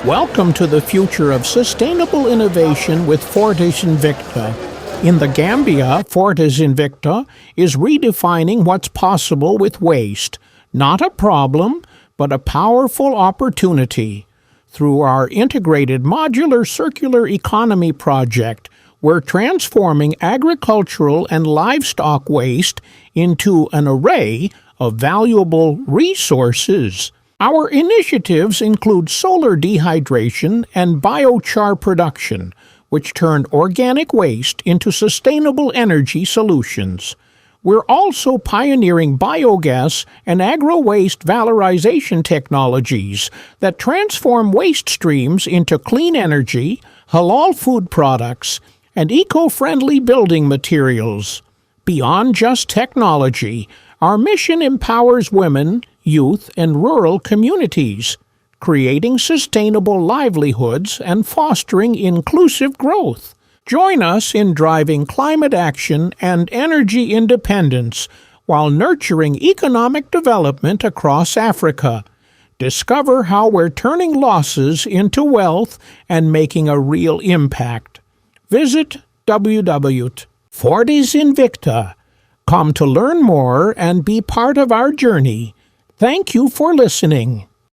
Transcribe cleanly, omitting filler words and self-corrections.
Welcome to the future of sustainable innovation with Fortis Invicta. In the Gambia, Fortis Invicta is redefining what's possible with waste. Not a problem, but a powerful opportunity. Through our Integrated Modular Circular Economy project, we're transforming agricultural and livestock waste into an array of valuable resources. Our initiatives include solar dehydration and biochar production, which turn organic waste into sustainable energy solutions. We're also pioneering biogas and agro-waste valorization technologies that transform waste streams into clean energy, halal food products, and eco-friendly building materials. Beyond just technology, our mission empowers women, youth, and rural communities, creating sustainable livelihoods and fostering inclusive growth. Join us in driving climate action and energy independence while nurturing economic development across Africa. Discover how we're turning losses into wealth and making a real impact. Visit www.fortisinvicta.com to learn more and be part of our journey. Thank you for listening.